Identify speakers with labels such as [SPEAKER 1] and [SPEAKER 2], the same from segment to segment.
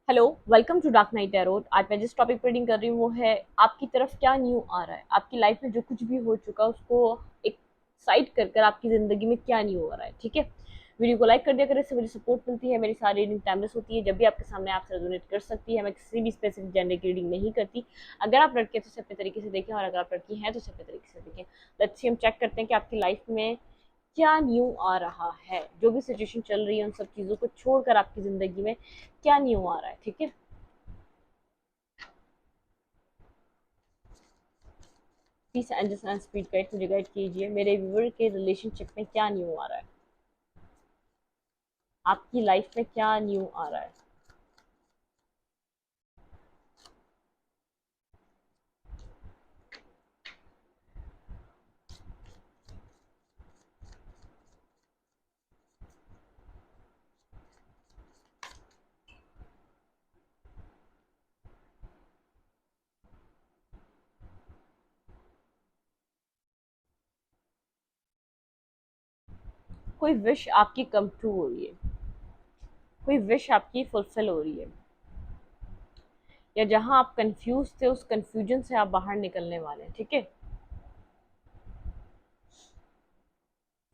[SPEAKER 1] Hello, welcome to dark night tarot. आज मैं जिस टॉपिक पर रीडिंग कर रही हूँ वो है आपकी तरफ क्या न्यू आ रहा है। आपकी लाइफ में जो कुछ भी हो चुका है उसको एक साइड कर कर आपकी ज़िंदगी में क्या न्यू आ रहा है। ठीक है, वीडियो को लाइक कर दिया करें, इससे मुझे सपोर्ट मिलती है। मेरी सारी रीडिंग टाइमलेस होती है, जब भी आपके सामने आपसे रेजोनेट कर सकती है। मैं किसी भी स्पेसिफिक जेंडर की रीडिंग नहीं करती। अगर आप लड़के हैं तो उसे अपने तरीके से देखें, और अगर आप लड़की हैं तो उसे अपने तरीके से देखें। लेट्स सी, हम चेक करते हैं कि आपकी लाइफ में क्या न्यू आ रहा है। जो भी सिचुएशन चल रही है उन सब चीज़ों को छोड़कर आपकी ज़िंदगी में क्या न्यू आ रहा है। ठीक है, please angels and speed guide मुझे गाइड कीजिए, मेरे व्यूअर के रिलेशनशिप में क्या न्यू आ रहा है, आपकी लाइफ में क्या न्यू आ रहा है। कोई विश आपकी कम ट्रू हो रही है, कोई विश आपकी फुलफिल हो रही है, या जहां आप कंफ्यूज थे उस कंफ्यूजन से आप बाहर निकलने वाले हैं। ठीक है,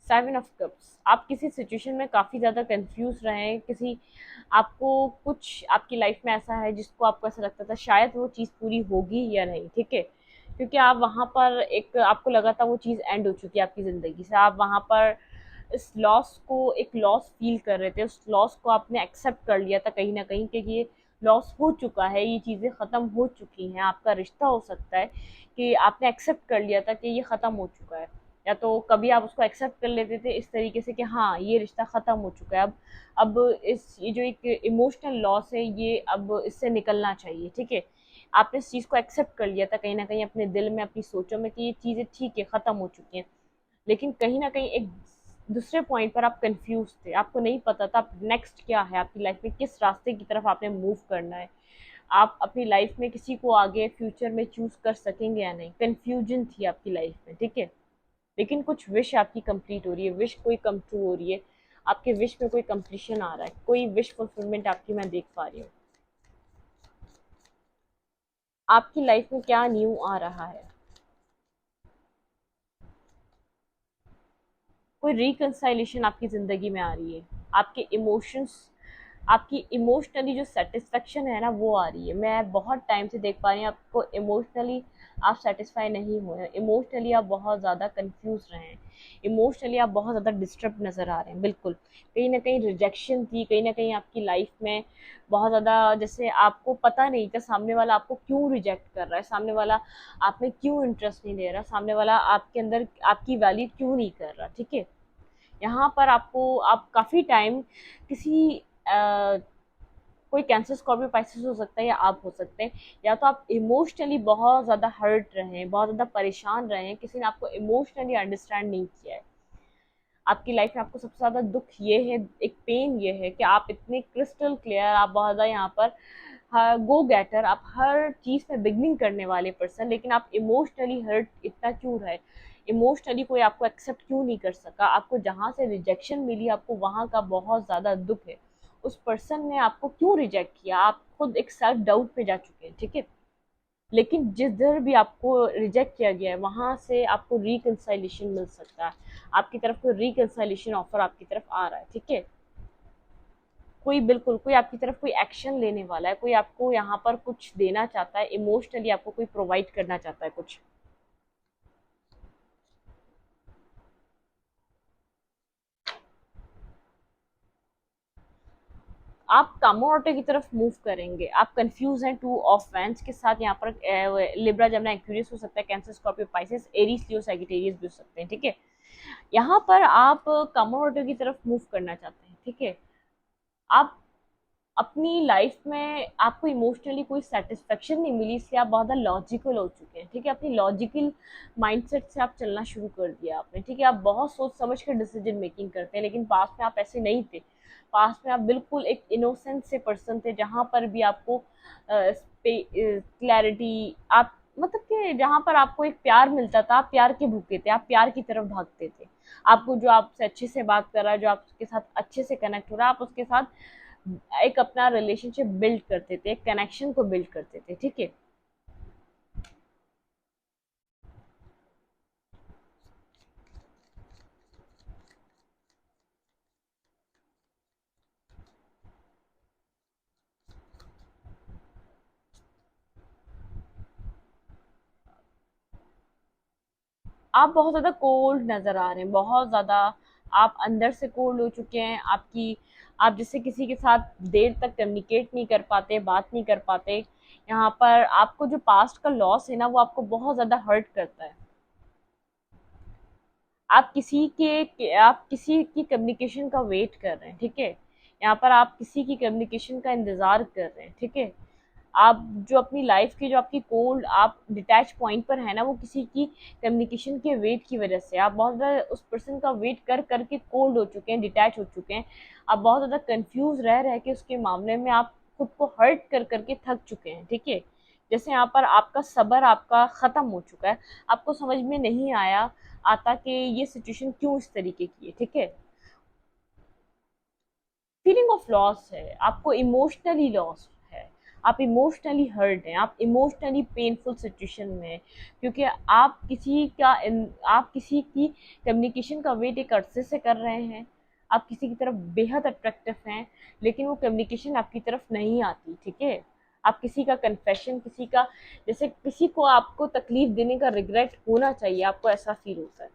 [SPEAKER 1] सेवन ऑफ कप्स, आप किसी सिचुएशन में काफ़ी ज़्यादा कंफ्यूज रहे हैं। किसी आपको कुछ आपकी लाइफ में ऐसा है जिसको आपको ऐसा लगता था शायद वो चीज़ पूरी होगी या नहीं। ठीक है, क्योंकि आप वहाँ पर एक आपको लगा था वो चीज़ एंड हो चुकी है आपकी ज़िंदगी से। आप वहाँ पर इस लॉस को एक लॉस फील कर रहे थे, उस लॉस को आपने एक्सेप्ट कर लिया था कहीं ना कहीं कि ये लॉस हो चुका है, ये चीज़ें ख़त्म हो चुकी हैं। आपका रिश्ता हो सकता है कि आपने एक्सेप्ट कर लिया था कि ये ख़त्म हो चुका है, या तो कभी आप उसको एक्सेप्ट कर लेते थे इस तरीके से कि हाँ ये रिश्ता ख़त्म हो चुका है। अब इस ये जो एक इमोशनल लॉस है ये अब इससे निकलना चाहिए। ठीक है, आपने इस चीज़ को एक्सेप्ट कर लिया था कहीं ना कहीं अपने दिल में, अपनी सोचों में कि ये चीज़ें ठीक है, ख़त्म हो चुकी हैं। लेकिन कहीं ना कहीं एक दूसरे पॉइंट पर आप कंफ्यूज थे, आपको नहीं पता था नेक्स्ट क्या है आपकी लाइफ में, किस रास्ते की तरफ आपने मूव करना है। आप अपनी लाइफ में किसी को आगे फ्यूचर में चूज कर सकेंगे या नहीं, कंफ्यूजन थी आपकी लाइफ में। ठीक है, लेकिन कुछ विश आपकी कंप्लीट हो रही है, विश कोई कम ट्रू हो रही है, आपके विश में कोई कंप्लीशन आ रहा है, कोई विश फुलफिलमेंट आपकी मैं देख पा रही हूँ। आपकी लाइफ में क्या न्यू आ रहा है, कोई रिकंसाइलेशन आपकी ज़िंदगी में आ रही है, आपके इमोशंस, आपकी इमोशनली जो सेटिस्फेक्शन है ना वो आ रही है। मैं बहुत टाइम से देख पा रही हूँ आपको इमोशनली आप सेटिस्फाई नहीं हुए हैं, इमोशनली आप बहुत ज़्यादा कंफ्यूज रहे हैं, इमोशनली आप बहुत ज़्यादा डिस्टर्ब नज़र आ रहे हैं। बिल्कुल, कहीं ना कहीं रिजेक्शन थी, कहीं ना कहीं आपकी लाइफ में बहुत ज़्यादा, जैसे आपको पता नहीं था सामने वाला आपको क्यों रिजेक्ट कर रहा है, सामने वाला आप में क्यों इंटरेस्ट नहीं ले रहा, सामने वाला आपके अंदर आपकी वैल्यू क्यों नहीं कर रहा। ठीक है, यहाँ पर आपको आप काफ़ी टाइम किसी कोई कैंसर, स्कॉर्पियो, पाइसेस हो सकता है, या आप हो सकते हैं, या तो आप इमोशनली बहुत ज़्यादा हर्ट रहे हैं, बहुत ज़्यादा परेशान रहे हैं, किसी ने आपको इमोशनली अंडरस्टैंड नहीं किया है। आपकी लाइफ में आपको सबसे ज़्यादा दुख ये है, एक पेन ये है कि आप इतने क्रिस्टल क्लियर, आप बहुत ज़्यादा यहाँ पर गो गेटर, आप हर चीज़ में बिगनिंग करने वाले पर्सन, लेकिन आप इमोशनली हर्ट इतना क्यों रहे, इमोशनली कोई आपको एक्सेप्ट क्यों नहीं कर सका, आपको जहाँ से रिजेक्शन मिली आपको वहाँ का बहुत ज़्यादा दुख है। उस पर्सन ने आपको क्यों रिजेक्ट किया, आप खुद एक सेल्फ डाउट पे जा चुके हैं। ठीक है, लेकिन जिधर भी आपको रिजेक्ट किया गया है वहाँ से आपको रिकंसाइलेशन मिल सकता है, आपकी तरफ कोई रिकंसाइलेशन ऑफर आपकी तरफ आ रहा है। ठीक है, कोई बिल्कुल कोई आपकी तरफ कोई एक्शन लेने वाला है, कोई आपको यहाँ पर कुछ देना चाहता है, इमोशनली आपको कोई प्रोवाइड करना चाहता है कुछ। आप कामोटे की तरफ मूव करेंगे, आप कंफ्यूज हैं टू ऑफ वैंस के साथ। यहाँ पर लिब्रा, जमना, एक्वेरियस हो सकता है, कैंसर, स्कॉर्पियो, पाइसेस, एरीज, लियो, सैजिटेरियस भी हो सकते हैं। ठीक है, यहाँ पर आप कामोटे की तरफ मूव करना चाहते हैं। ठीक है, आप अपनी लाइफ में आपको इमोशनली कोई सेटिस्फेक्शन नहीं मिली, इसलिए आप बहुत ज़्यादा लॉजिकल हो चुके हैं। ठीक है, अपनी लॉजिकल माइंडसेट से आप चलना शुरू कर दिया आपने। ठीक है, आप बहुत सोच समझ कर डिसीजन मेकिंग करते हैं, लेकिन पास्ट में आप ऐसे नहीं थे। पास्ट में आप बिल्कुल एक इनोसेंट से पर्सन थे, जहाँ पर भी आपको क्लैरिटी, आप मतलब कि जहाँ पर आपको एक प्यार मिलता था, आप प्यार के भूखे थे, आप प्यार की तरफ भागते थे। आपको जो आपसे अच्छे से बात कर रहा है, जो आपके साथ अच्छे से कनेक्ट हो रहा है, आप उसके साथ एक अपना रिलेशनशिप बिल्ड करते थे, एक कनेक्शन को बिल्ड करते थे, ठीक है। आप बहुत ज़्यादा कोल्ड नज़र आ रहे हैं, बहुत ज़्यादा आप अंदर से कोल्ड हो चुके हैं। आपकी आप जिससे किसी के साथ देर तक कम्युनिकेट नहीं कर पाते, बात नहीं कर पाते। यहाँ पर आपको जो पास्ट का लॉस है ना, वो आपको बहुत ज़्यादा हर्ट करता है। आप किसी की कम्युनिकेशन का वेट कर रहे हैं, ठीक है। यहाँ पर आप किसी की कम्युनिकेशन का इंतज़ार कर रहे हैं, ठीक है। आप जो अपनी लाइफ की जो आपकी कोल्ड आप डिटैच पॉइंट पर है ना, वो किसी की कम्युनिकेशन के वेट की वजह से आप बहुत ज़्यादा उस पर्सन का वेट कर करके कोल्ड हो चुके हैं, डिटैच हो चुके हैं। आप बहुत ज़्यादा कंफ्यूज रह रह के उसके मामले में आप खुद को हर्ट कर करके थक चुके हैं, ठीक है। जैसे यहाँ पर आपका सब्र आपका ख़त्म हो चुका है। आपको समझ में नहीं आया आता कि ये सिचुएशन क्यों इस तरीके की है, ठीक है। फीलिंग ऑफ लॉस है, आपको इमोशनली लॉस है, आप इमोशनली हर्ट हैं, आप इमोशनली पेनफुल सिचुएशन में हैं, क्योंकि आप किसी की कम्युनिकेशन का वेट एक अरसे से कर रहे हैं। आप किसी की तरफ बेहद अट्रैक्टिव हैं, लेकिन वो कम्युनिकेशन आपकी तरफ नहीं आती, ठीक है। आप किसी का कन्फेशन, किसी का, जैसे किसी को आपको तकलीफ देने का रिग्रेट होना चाहिए, आपको ऐसा फील होता है।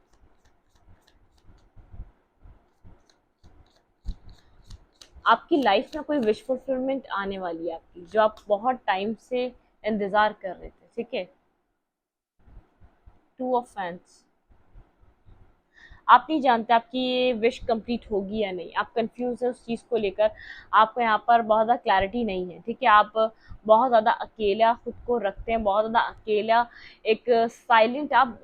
[SPEAKER 1] आपकी लाइफ में कोई विश फुलफिलमेंट आने वाली है आपकी, जो आप बहुत टाइम से इंतजार कर रहे थे, ठीक है। टू ऑफ फैंस, आप नहीं जानते आपकी ये विश कंप्लीट होगी या नहीं, आप कंफ्यूज है उस चीज़ को लेकर। आपको यहाँ पर बहुत ज़्यादा क्लैरिटी नहीं है, ठीक है। आप बहुत ज़्यादा अकेला खुद को रखते हैं, बहुत ज़्यादा अकेला, एक साइलेंट आप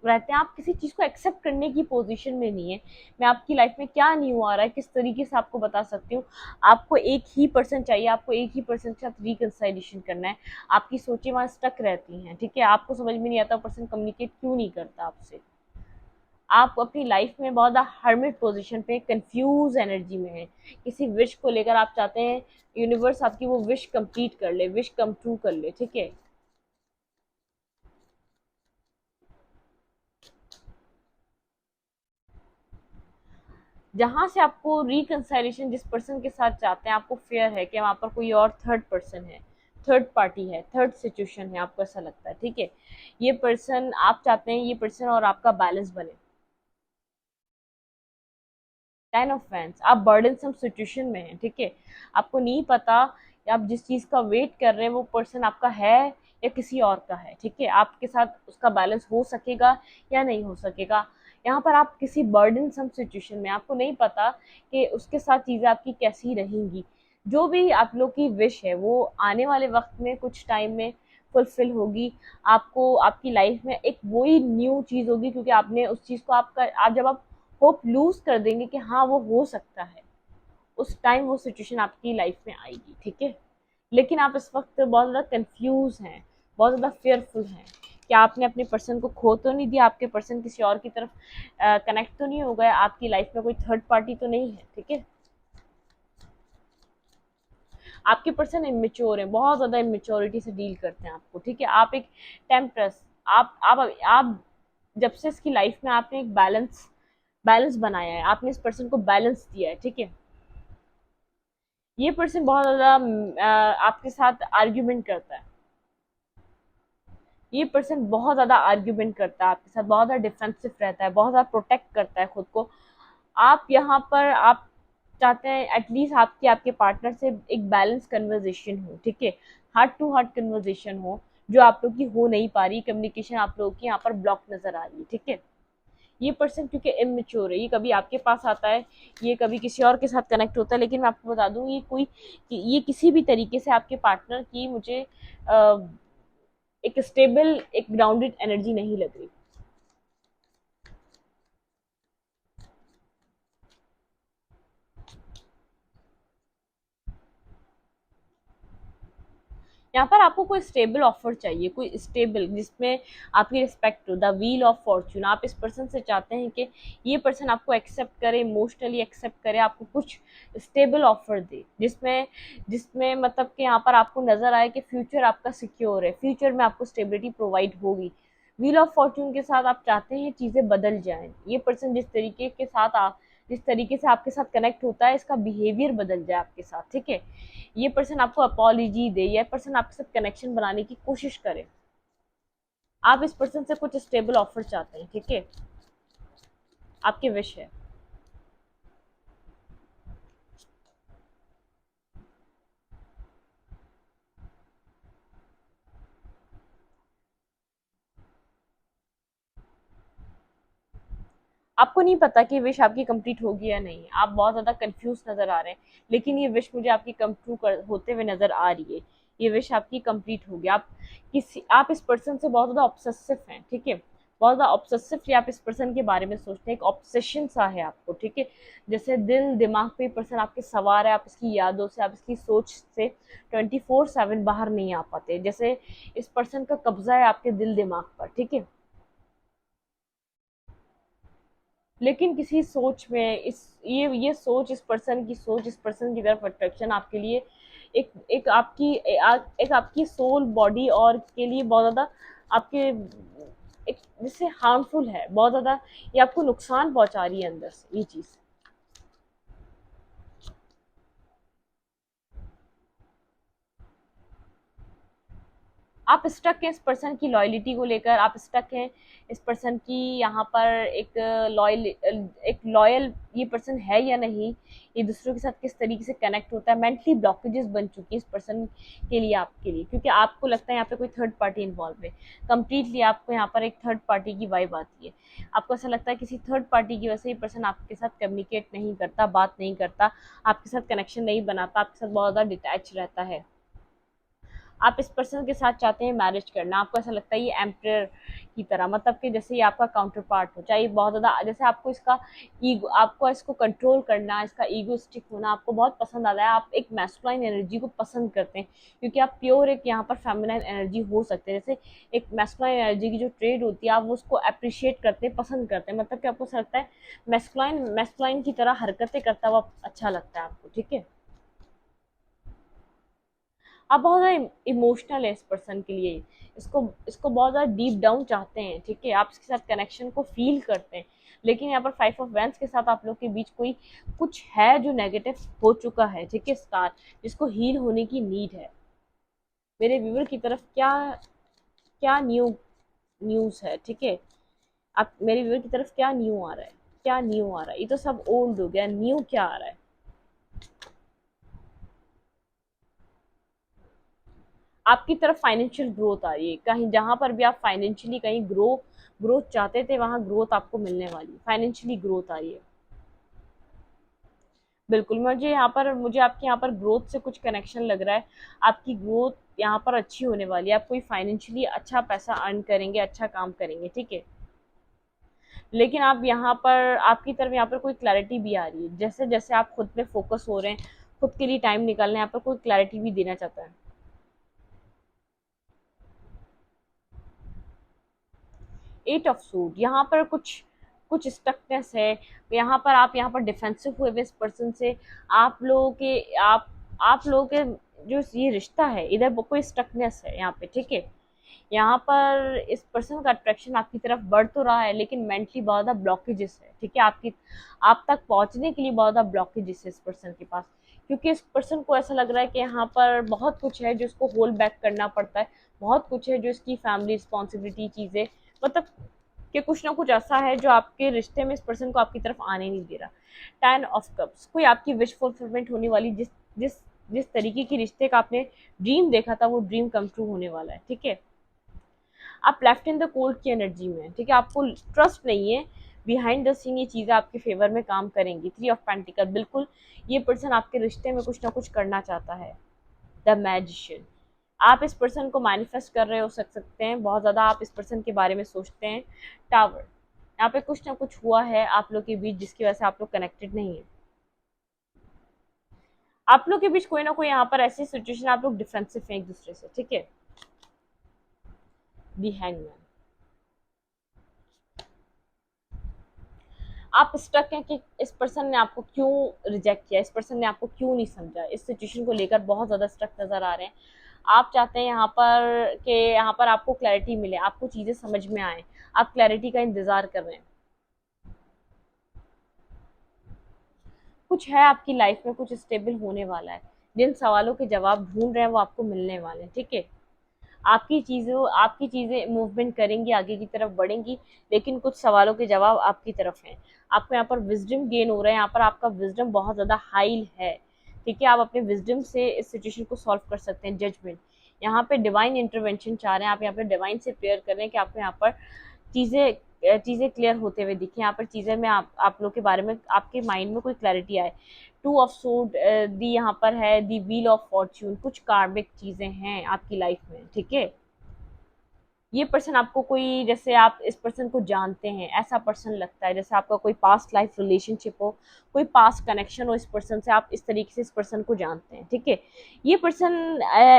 [SPEAKER 1] रहते हैं। आप किसी चीज़ को एक्सेप्ट करने की पोजीशन में नहीं है। मैं आपकी लाइफ में क्या न्यू आ रहा है, किस तरीके से आपको बता सकती हूँ। आपको एक ही पर्सन चाहिए, आपको एक ही पर्सन के साथ रिकंसाइलेशन करना है। आपकी सोचें वहाँ स्टक रहती हैं, ठीक है। आपको समझ में नहीं आता पर्सन कम्युनिकेट क्यों नहीं करता आपसे। आप अपनी लाइफ में बहुत ज़्यादा हर्मिट पोजीशन पे कंफ्यूज एनर्जी में है। किसी विश को लेकर आप चाहते हैं यूनिवर्स आपकी वो विश कंप्लीट कर ले, विश कम ट्रू कर ले, ठीक है। जहाँ से आपको रिकंसाइलेशन जिस पर्सन के साथ चाहते हैं, आपको फेयर है कि वहाँ पर कोई और थर्ड पर्सन है, थर्ड पार्टी है, थर्ड सिचुएशन है, आपको ऐसा लगता है, ठीक है। ये पर्सन आप चाहते हैं, ये पर्सन और आपका बैलेंस बने। टेन ऑफ फैंस, आप बर्डनसम सिचुएशन में हैं, ठीक है। आपको नहीं पता कि आप जिस चीज़ का वेट कर रहे हैं वो पर्सन आपका है या किसी और का है, ठीक है। आपके साथ उसका बैलेंस हो सकेगा या नहीं हो सकेगा। यहाँ पर आप किसी बर्डनसम सिचुएशन में, आपको नहीं पता कि उसके साथ चीज़ें आपकी कैसी रहेंगी। जो भी आप लोग की विश है वो आने वाले वक्त में कुछ टाइम में फुलफिल होगी। आपको आपकी लाइफ में एक वही न्यू चीज़ होगी, क्योंकि आपने उस चीज़ को आपका आप जब आप होप लूज कर देंगे कि हाँ वो हो सकता है, उस टाइम वो सिचुएशन आपकी लाइफ में आएगी, ठीक है। लेकिन आप इस वक्त बहुत ज़्यादा कंफ्यूज हैं, बहुत ज़्यादा फेयरफुल हैं कि आपने अपने पर्सन को खो तो नहीं दिया, आपके पर्सन किसी और की तरफ कनेक्ट तो नहीं हो गया, आपकी लाइफ में कोई थर्ड पार्टी तो नहीं है, ठीक है। आपके पर्सन इमेच्योर है, बहुत ज़्यादा इमेच्योरिटी से डील करते हैं आपको, ठीक है। आप एक टेम्परस, आप जब से इसकी लाइफ में आपने एक बैलेंस बैलेंस बनाया है, आपने इस पर्सन को बैलेंस दिया है, ठीक है। ये पर्सन बहुत ज़्यादा आपके साथ आर्ग्यूमेंट करता है। ये पर्सन बहुत ज़्यादा आर्ग्यूमेंट करता है आपके साथ, बहुत ज़्यादा डिफेंसिव रहता है, बहुत ज़्यादा प्रोटेक्ट करता है खुद को। आप यहाँ पर आप चाहते हैं एटलीस्ट आपके आपके पार्टनर से एक बैलेंस कन्वर्जेशन हो, ठीक है। हार्ट टू हार्ट कन्वर्जेशन हो, जो आप लोग की हो नहीं पा रही, कम्युनिकेशन आप लोगों की यहाँ पर ब्लॉक नज़र आ रही है, ठीक है। ये पर्सन क्योंकि इमेच्योर है, ये कभी आपके पास आता है, ये कभी किसी और के साथ कनेक्ट होता है, लेकिन मैं आपको बता दूं ये किसी भी तरीके से आपके पार्टनर की मुझे एक स्टेबल, एक ग्राउंडेड एनर्जी नहीं लग रही। यहाँ पर आपको कोई स्टेबल ऑफर चाहिए, कोई स्टेबल जिसमें आपकी रिस्पेक्ट हो, द व्हील ऑफ फॉर्च्यून। आप इस पर्सन से चाहते हैं कि ये पर्सन आपको एक्सेप्ट करे, इमोशनली एक्सेप्ट करे, आपको कुछ स्टेबल ऑफर दे, जिसमें जिसमें मतलब कि यहाँ पर आपको नजर आए कि फ्यूचर आपका सिक्योर है, फ्यूचर में आपको स्टेबिलिटी प्रोवाइड होगी। व्हील ऑफ फॉर्च्यून के साथ आप चाहते हैं चीजें बदल जाएं, ये पर्सन जिस तरीके से आपके साथ कनेक्ट होता है, इसका बिहेवियर बदल जाए आपके साथ, ठीक है। ये पर्सन आपको अपॉलॉजी दे, ये पर्सन आपके साथ कनेक्शन बनाने की कोशिश करे। आप इस पर्सन से कुछ स्टेबल ऑफर चाहते हैं, ठीक है, आपकी विश है। आपको नहीं पता कि विश आपकी कंप्लीट होगी या नहीं, आप बहुत ज्यादा कंफ्यूज नजर आ रहे हैं, लेकिन ये विश मुझे आपकी कम ट्रू होते हुए नजर आ रही है। ये विश आपकी कंप्लीट होगी। आप इस पर्सन से बहुत ज्यादा ऑब्सेसिव हैं, ठीक है, बहुत ज्यादा ऑब्सेसिवली आप इस पर्सन के बारे में सोचते हैं, एक ऑब्सेशन सा है आपको, ठीक है। जैसे दिल दिमाग पे पर्सन आपके सवार है, आप इसकी यादों से, आप इसकी सोच से 24/7 बाहर नहीं आ पाते, जैसे इस पर्सन का कब्जा है आपके दिल दिमाग पर, ठीक है। लेकिन किसी सोच में ये सोच, इस पर्सन की सोच, इस पर्सन की तरफ अट्रैक्शन आपके लिए एक आपकी सोल बॉडी और के लिए बहुत ज्यादा आपके एक जिससे हार्मफुल है, बहुत ज्यादा ये आपको नुकसान पहुंचा रही है अंदर से ये चीज। आप स्टक हैं इस पर्सन की लॉयलिटी को लेकर, आप स्टक हैं इस पर्सन की यहाँ पर एक लॉयल ये पर्सन है या नहीं, ये दूसरों के साथ किस तरीके से कनेक्ट होता है, मेंटली ब्लॉकेजेस बन चुकी है इस पर्सन के लिए, आपके लिए, क्योंकि आपको लगता है यहाँ पे कोई थर्ड पार्टी इन्वॉल्व है। कंप्लीटली आपको यहाँ पर एक थर्ड पार्टी की वाइब आती है, आपको ऐसा लगता है किसी थर्ड पार्टी की वजह से ये पर्सन आपके साथ कम्युनिकेट नहीं करता, बात नहीं करता, आपके साथ कनेक्शन नहीं बनाता, आपके साथ बहुत ज़्यादा डिटैच रहता है। आप इस पर्सन के साथ चाहते हैं मैरिज करना, आपको ऐसा लगता है ये एम्परर की तरह, मतलब कि जैसे ये आपका काउंटर पार्ट हो, चाहे बहुत ज़्यादा, जैसे आपको इसका ईगो, आपको इसको कंट्रोल करना, इसका ईगोइस्टिक होना आपको बहुत पसंद आता है, आप एक मैस्कुलाइन एनर्जी को पसंद करते हैं, क्योंकि आप प्योर एक यहाँ पर फेमिनाइन एनर्जी हो सकते हैं, जैसे एक मैस्कुलाइन एनर्जी की जो ट्रेड होती है, आप वो उसको अप्रिशिएट करते हैं, पसंद करते हैं, मतलब कि आपको ऐसा लगता है मैस्कुलाइन की तरह हरकतें करता हुआ अच्छा लगता है आपको, ठीक है। आप बहुत ज़्यादा इमोशनल है इस पर्सन के लिए, इसको इसको बहुत ज़्यादा डीप डाउन चाहते हैं, ठीक है, आप इसके साथ कनेक्शन को फील करते हैं। लेकिन यहाँ पर 5 ऑफ वैंड्स के साथ आप लोग के बीच कोई कुछ है जो नेगेटिव हो चुका है, ठीक है, स्टार, जिसको हील होने की नीड है। मेरे व्यूवर की तरफ क्या क्या न्यूज़ है, ठीक है, आप मेरे व्यूवर की तरफ क्या न्यू आ रहा है, क्या न्यू आ रहा है, ये तो सब ओल्ड हो गया, न्यू क्या आ रहा है। आपकी तरफ फाइनेंशियल ग्रोथ आ रही है, कहीं जहां पर भी आप फाइनेंशियली कहीं ग्रोथ चाहते थे, वहां ग्रोथ आपको मिलने वाली है, फाइनेंशियली ग्रोथ आ रही है। बिल्कुल, मुझे आपके यहाँ पर ग्रोथ से कुछ कनेक्शन लग रहा है, आपकी ग्रोथ यहाँ पर अच्छी होने वाली है, आप कोई फाइनेंशियली अच्छा पैसा अर्न करेंगे, अच्छा काम करेंगे, ठीक है। लेकिन आप यहाँ पर आपकी तरफ यहाँ पर कोई क्लैरिटी भी आ रही है, जैसे जैसे आप खुद पे फोकस हो रहे हैं, खुद के लिए टाइम निकालने, यहाँ पर कोई क्लैरिटी भी देना चाहता है। एट ऑफ सूट, यहाँ पर कुछ कुछ स्टकनेस है, आप यहाँ पर डिफेंसिव हुए हुए इस पर्सन से, आप लोगों के आप लोगों के जो ये रिश्ता है, इधर कोई स्टकनेस है यहाँ पे, ठीक है। यहाँ पर इस पर्सन का अट्रैक्शन आपकी तरफ बढ़ तो रहा है, लेकिन मेंटली बहुत ज़्यादा ब्लॉकेजेस है, ठीक है, आप तक पहुंचने के लिए बहुत ज़्यादा ब्लॉकेजेस है इस पर्सन के पास, क्योंकि इस पर्सन को ऐसा लग रहा है कि यहाँ पर बहुत कुछ है जो इसको होल्ड बैक करना पड़ता है, बहुत कुछ है जो इसकी फैमिली रिस्पॉन्सिबिलिटी चीज़ें, मतलब कि कुछ ना कुछ ऐसा है जो आपके रिश्ते में इस पर्सन को आपकी तरफ आने नहीं दे रहा। 10 ऑफ कप्स, कोई आपकी विश फुलफिलमेंट होने वाली, जिस जिस तरीके की रिश्ते का आपने ड्रीम देखा था, वो ड्रीम कम ट्रू होने वाला है, ठीक है। आप लेफ्ट इन द कोल्ड की एनर्जी में हैं, ठीक है, आपको ट्रस्ट नहीं है, बिहाइंड द सीन ये चीज़ें आपके फेवर में काम करेंगी। 3 ऑफ पेंटिकल, बिल्कुल ये पर्सन आपके रिश्ते में कुछ ना कुछ करना चाहता है। द मैजिशियन, आप इस पर्सन को मैनिफेस्ट कर रहे हो सकते हैं, बहुत ज़्यादा आप इस पर्सन के बारे में सोचते हैं। टावर, यहाँ पे कुछ ना कुछ हुआ है आप लोग के बीच जिसकी वजह से आप लोग कनेक्टेड नहीं है। आप लोग के बीच कोई ना कोई यहाँ पर ऐसी सिचुएशन, आप लोग डिफेंसिव हैं एक दूसरे से, ठीक है। दी हैंगमैन, आप स्टक हैं कि इस पर्सन ने आपको क्यों रिजेक्ट किया, इस पर्सन ने आपको क्यों नहीं समझा, इस सिचुएशन को लेकर बहुत ज़्यादा स्टक नज़र आ रहे हैं। आप चाहते हैं यहाँ पर कि यहाँ पर आपको क्लैरिटी मिले, आपको चीज़ें समझ में आए, आप क्लैरिटी का इंतज़ार कर रहे हैं। कुछ है आपकी लाइफ में, कुछ स्टेबल होने वाला है। जिन सवालों के जवाब ढूंढ रहे हैं वो आपको मिलने वाले हैं, ठीक है। आपकी चीज़ें मूवमेंट करेंगी, आगे की तरफ बढ़ेंगी, लेकिन कुछ सवालों के जवाब आपकी तरफ हैं। आपको यहाँ पर विजडम गेन हो रहा है, यहाँ पर आपका विजडम बहुत ज़्यादा हाई है, ठीक है। आप अपने विजडम से इस सिचुएशन को सॉल्व कर सकते हैं। जजमेंट, यहाँ पे डिवाइन इंटरवेंशन चाह रहे हैं आप, यहाँ पे डिवाइन से प्रेयर कर रहे हैं कि आपको यहाँ पर चीज़ें क्लियर होते हुए दिखें, यहाँ पर चीज़ें में आप लोग के बारे में, आपके माइंड में कोई क्लैरिटी आए। टू ऑफ सूट दी यहाँ पर है, दी व्हील ऑफ फॉर्च्यून, कुछ कार्मिक चीज़ें हैं आपकी लाइफ में, ठीक है। ये पर्सन आपको कोई, जैसे आप इस पर्सन को जानते हैं, ऐसा पर्सन लगता है जैसे आपका कोई पास्ट लाइफ रिलेशनशिप हो, कोई पास्ट कनेक्शन हो इस पर्सन से, आप इस तरीके से इस पर्सन को जानते हैं, ठीक है। ये पर्सन,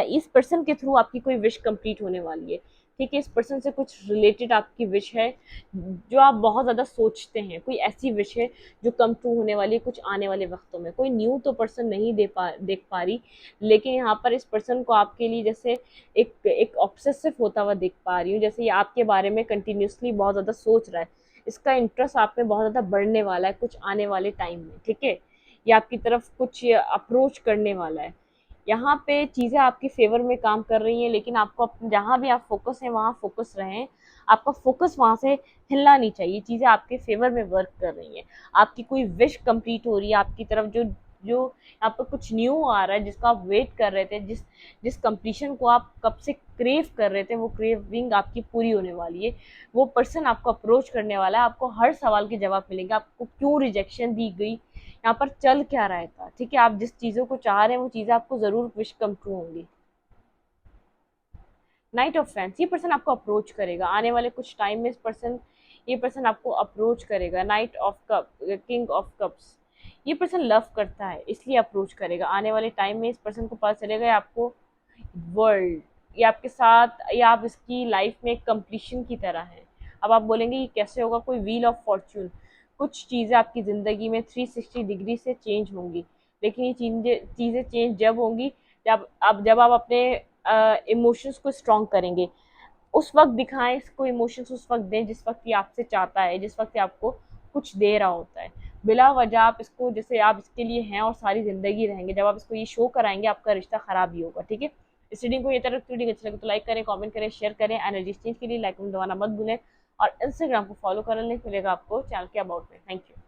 [SPEAKER 1] इस पर्सन के थ्रू आपकी कोई विश कंप्लीट होने वाली है, ठीक है। इस पर्सन से कुछ रिलेटेड आपकी विश है जो आप बहुत ज़्यादा सोचते हैं, कोई ऐसी विश है जो कम ट्रू होने वाली है कुछ आने वाले वक्तों में। कोई न्यू तो पर्सन नहीं देख पा रही, लेकिन यहाँ पर इस पर्सन को आपके लिए जैसे एक ऑब्सेसिव होता हुआ देख पा रही हूँ, जैसे ये आपके बारे में कंटिन्यूसली बहुत ज़्यादा सोच रहा है। इसका इंटरेस्ट आप में बहुत ज़्यादा बढ़ने वाला है कुछ आने वाले टाइम में, ठीक है। ये आपकी तरफ कुछ अप्रोच करने वाला है। यहाँ पे चीज़ें आपके फेवर में काम कर रही हैं, लेकिन आपको जहाँ भी आप फोकस हैं वहाँ फोकस रहें। आपका फोकस वहाँ से हिलना नहीं चाहिए, चीज़ें आपके फेवर में वर्क कर रही हैं। आपकी कोई विश कंप्लीट हो रही है आपकी तरफ, जो जो यहाँ पर कुछ न्यू आ रहा है जिसका आप वेट कर रहे थे, जिस कंप्लीशन को आप कब से क्रेव कर रहे थे, वो क्रेविंग आपकी पूरी होने वाली है। वो पर्सन आपको अप्रोच करने वाला है, आपको हर सवाल के जवाब मिलेंगे, आपको क्यों रिजेक्शन दी गई, यहाँ पर चल क्या रहा था, ठीक है। आप जिस चीज़ों को चाह रहे हैं वो चीज़ें आपको ज़रूर विश कम ट्रू होंगी। नाइट ऑफ फैंस, ये पर्सन आपको अप्रोच करेगा आने वाले कुछ टाइम में। ये पर्सन आपको अप्रोच करेगा। Night of cup, king of cups, ये पर्सन लव करता है इसलिए अप्रोच करेगा आने वाले टाइम में। इस पर्सन को पता चलेगा ये आपको वर्ल्ड, ये आपके साथ, या आप इसकी लाइफ में एक कंप्लीशन की तरह है। अब आप बोलेंगे ये कैसे होगा, कोई व्हील ऑफ फॉर्च्यून, कुछ चीज़ें आपकी ज़िंदगी में 360 डिग्री से चेंज होंगी, लेकिन ये चीज़ें चेंज जब होंगी जब आप अपने इमोशंस को स्ट्रॉन्ग करेंगे। उस वक्त दिखाएं इसको, इमोशंस उस वक्त दें जिस वक्त ये आपसे चाहता है, जिस वक्त ये आपको कुछ दे रहा होता है। बिला वजह आप इसको, जैसे आप इसके लिए हैं और सारी ज़िंदगी रहेंगे, जब आप इसको ये शो कराएंगे आपका रिश्ता ख़राब ही होगा, ठीक है। इस रीडिंग को ये तरह रीडिंग अच्छी लगे तो लाइक करें, कमेंट करें, शेयर करें। एनर्जी चेंज के लिए लाइक दबाना मत भूलें और इंस्टाग्राम को फॉलो कर लें, मिलेगा आपको चैनल के अबाउट में। Thank you.